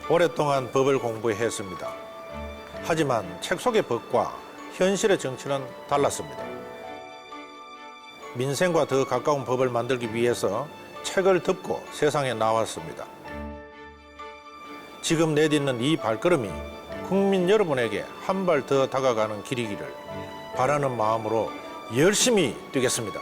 오랫동안 법을 공부했습니다. 하지만 책 속의 법과 현실의 정치는 달랐습니다. 민생과 더 가까운 법을 만들기 위해서 책을 덮고 세상에 나왔습니다. 지금 내딛는 이 발걸음이 국민 여러분에게 한 발 더 다가가는 길이기를 바라는 마음으로 열심히 뛰겠습니다.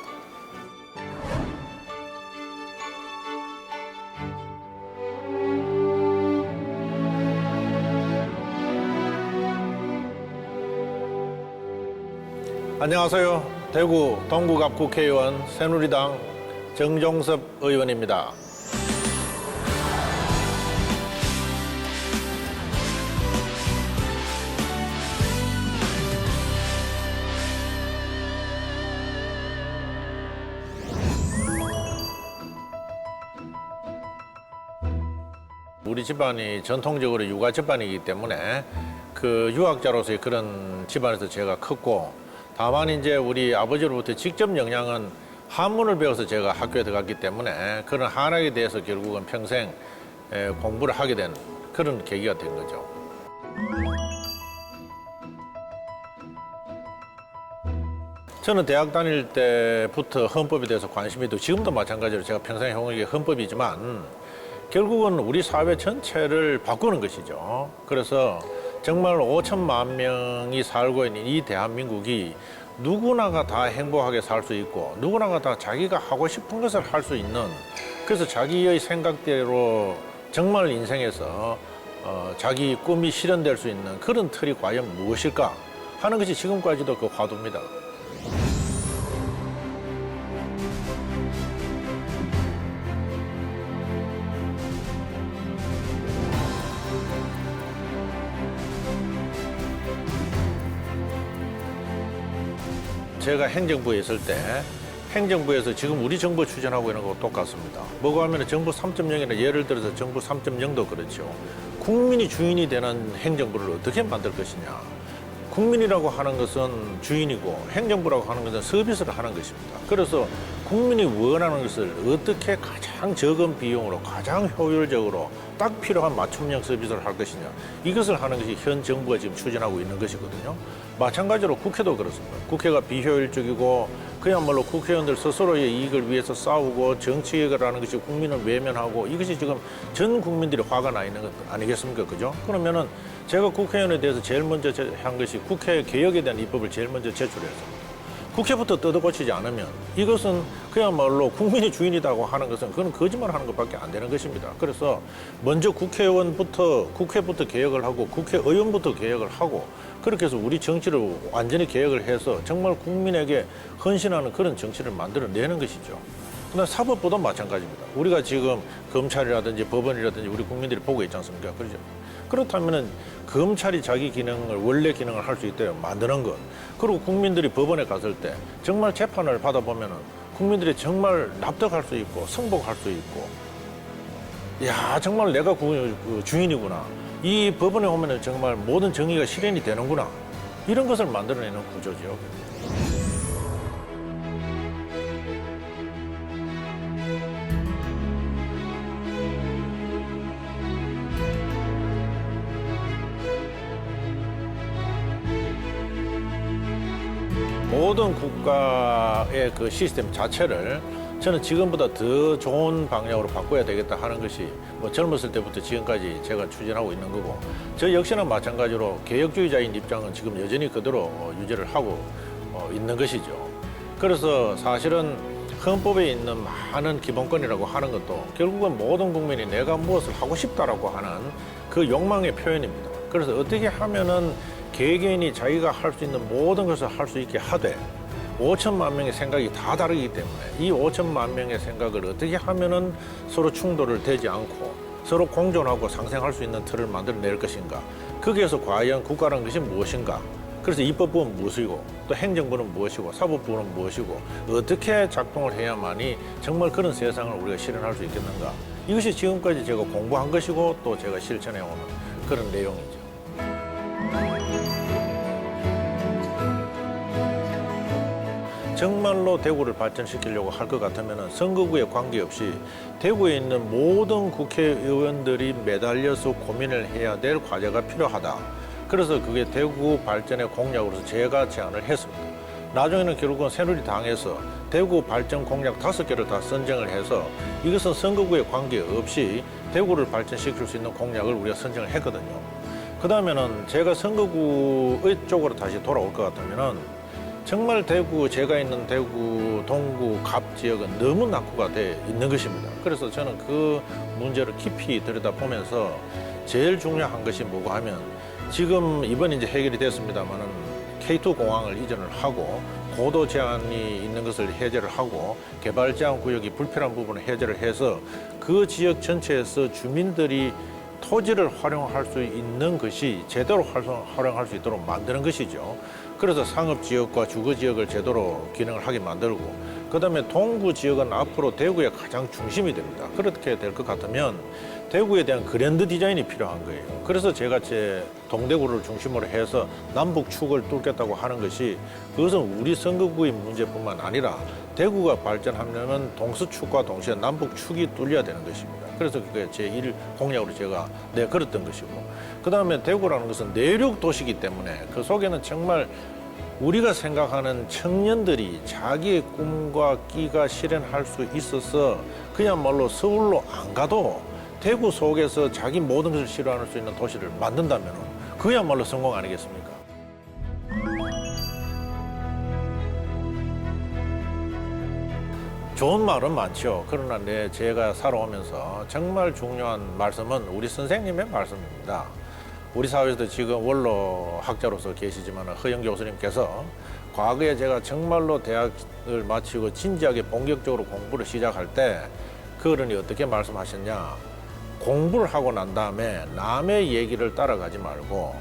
안녕하세요. 대구 동구갑 국회의원 새누리당 정종섭 의원입니다. 우리 집안이 전통적으로 육아 집안이기 때문에 그 유학자로서의 그런 집안에서 제가 컸고, 다만 이제 우리 아버지로부터 직접 영향은 한문을 배워서 제가 학교에 들어갔기 때문에 그런 한학에 대해서 결국은 평생 공부를 하게 된 그런 계기가 된 거죠. 저는 대학 다닐 때부터 헌법에 대해서 관심이 있고, 지금도 마찬가지로 제가 평생 해온 게 헌법이지만 결국은 우리 사회 전체를 바꾸는 것이죠. 그래서 정말 5천만 명이 살고 있는 이 대한민국이 누구나가 다 행복하게 살 수 있고, 누구나가 다 자기가 하고 싶은 것을 할 수 있는, 그래서 자기의 생각대로 정말 인생에서 자기 꿈이 실현될 수 있는 그런 틀이 과연 무엇일까 하는 것이 지금까지도 그 화두입니다. 제가 행정부에 있을 때 행정부에서 지금 우리 정부 추진하고 있는 거하고 똑같습니다. 뭐고 하면 정부 3.0이나 예를 들어서 정부 3.0도 그렇죠. 국민이 주인이 되는 행정부를 어떻게 만들 것이냐. 국민이라고 하는 것은 주인이고 행정부라고 하는 것은 서비스를 하는 것입니다. 그래서 국민이 원하는 것을 어떻게 가장 적은 비용으로 가장 효율적으로 딱 필요한 맞춤형 서비스를 할 것이냐, 이것을 하는 것이 현 정부가 지금 추진하고 있는 것이거든요. 마찬가지로 국회도 그렇습니다. 국회가 비효율적이고 그야말로 국회의원들 스스로의 이익을 위해서 싸우고 정치개혁을 하는 것이 국민을 외면하고, 이것이 지금 전 국민들이 화가 나 있는 것 아니겠습니까? 그죠? 그러면은 제가 국회의원에 대해서 제일 먼저 한 것이 국회 개혁에 대한 입법을 제일 먼저 제출했습니다. 국회부터 뜯어고치지 않으면 이것은 그야말로 국민이 주인이라고 하는 것은 그건 거짓말하는 것밖에 안 되는 것입니다. 그래서 먼저 국회부터 개혁을 하고 국회의원부터 개혁을 하고, 그렇게 해서 우리 정치를 완전히 개혁을 해서 정말 국민에게 헌신하는 그런 정치를 만들어내는 것이죠. 그다음 사법부도 마찬가지입니다. 우리가 지금 검찰이라든지 법원이라든지 우리 국민들이 보고 있지 않습니까? 그렇죠? 그렇다면은 검찰이 자기 기능을, 원래 기능을 할 수 있도록 만드는 것, 그리고 국민들이 법원에 갔을 때 정말 재판을 받아보면은 국민들이 정말 납득할 수 있고 승복할 수 있고, 야, 정말 내가 주인이구나, 이 법원에 오면은 정말 모든 정의가 실현이 되는구나, 이런 것을 만들어내는 구조죠. 모든 국가의 그 시스템 자체를 저는 지금보다 더 좋은 방향으로 바꿔야 되겠다 하는 것이 뭐 젊었을 때부터 지금까지 제가 추진하고 있는 거고, 저 역시나 마찬가지로 개혁주의자인 입장은 지금 여전히 그대로 유지를 하고 있는 것이죠. 그래서 사실은 헌법에 있는 많은 기본권이라고 하는 것도 결국은 모든 국민이 내가 무엇을 하고 싶다라고 하는 그 욕망의 표현입니다. 그래서 어떻게 하면은 개개인이 자기가 할 수 있는 모든 것을 할 수 있게 하되, 5천만 명의 생각이 다 다르기 때문에 이 5천만 명의 생각을 어떻게 하면은 서로 충돌을 되지 않고 서로 공존하고 상생할 수 있는 틀을 만들어낼 것인가, 거기에서 과연 국가라는 것이 무엇인가, 그래서 입법부는 무엇이고 또 행정부는 무엇이고 사법부는 무엇이고 어떻게 작동을 해야만이 정말 그런 세상을 우리가 실현할 수 있겠는가, 이것이 지금까지 제가 공부한 것이고 또 제가 실천해오는 그런 내용이죠. 정말로 대구를 발전시키려고 할 것 같으면 선거구에 관계없이 대구에 있는 모든 국회의원들이 매달려서 고민을 해야 될 과제가 필요하다. 그래서 그게 대구 발전의 공약으로서 제가 제안을 했습니다. 나중에는 결국은 새누리당에서 대구 발전 공약 5개를 다 선정을 해서 이것은 선거구에 관계없이 대구를 발전시킬 수 있는 공약을 우리가 선정을 했거든요. 그 다음에는 제가 선거구의 쪽으로 다시 돌아올 것 같으면은 정말 대구, 제가 있는 대구, 동구, 갑 지역은 너무 낙후가 돼 있는 것입니다. 그래서 저는 그 문제를 깊이 들여다보면서 제일 중요한 것이 뭐고 하면 지금 이번에 이제 해결이 됐습니다만은 K2 공항을 이전을 하고 고도 제한이 있는 것을 해제를 하고 개발 제한 구역이 불필요한 부분을 해제를 해서 그 지역 전체에서 주민들이 토지를 활용할 수 있는 것이 제대로 활용할 수 있도록 만드는 것이죠. 그래서 상업지역과 주거지역을 제대로 기능을 하게 만들고 그다음에 동구 지역은 앞으로 대구의 가장 중심이 됩니다. 그렇게 될 것 같으면 대구에 대한 그랜드 디자인이 필요한 거예요. 그래서 제가 제 동대구를 중심으로 해서 남북축을 뚫겠다고 하는 것이 그것은 우리 선거구의 문제뿐만 아니라 대구가 발전하려면 동서축과 동시에 남북축이 뚫려야 되는 것입니다. 그래서 그게 제1 공약으로 제가 내걸었던 것이고 그다음에 대구라는 것은 내륙 도시이기 때문에 그 속에는 정말 우리가 생각하는 청년들이 자기의 꿈과 끼가 실현할 수 있어서 그야말로 서울로 안 가도 대구 속에서 자기 모든 것을 실현할 수 있는 도시를 만든다면 그야말로 성공 아니겠습니까? 좋은 말은 많죠. 그러나 제가 살아오면서 정말 중요한 말씀은 우리 선생님의 말씀입니다. 우리 사회에서도 지금 원로 학자로서 계시지만 허영 교수님께서 과거에 제가 정말로 대학을 마치고 진지하게 본격적으로 공부를 시작할 때 그 어른이 어떻게 말씀하셨냐. 공부를 하고 난 다음에 남의 얘기를 따라가지 말고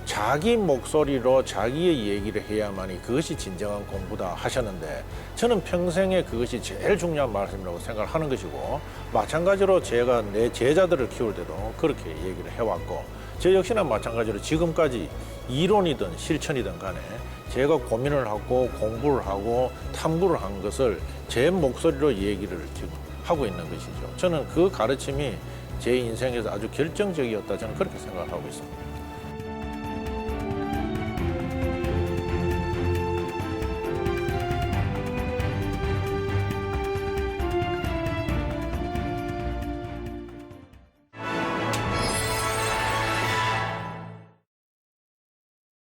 자기 목소리로 자기의 얘기를 해야만이 그것이 진정한 공부다 하셨는데 저는 평생에 그것이 제일 중요한 말씀이라고 생각을 하는 것이고 마찬가지로 제가 내 제자들을 키울 때도 그렇게 얘기를 해왔고 저 역시나 마찬가지로 지금까지 이론이든 실천이든 간에 제가 고민을 하고 공부를 하고 탐구를 한 것을 제 목소리로 얘기를 지금 하고 있는 것이죠. 저는 그 가르침이 제 인생에서 아주 결정적이었다 저는 그렇게 생각을 하고 있습니다.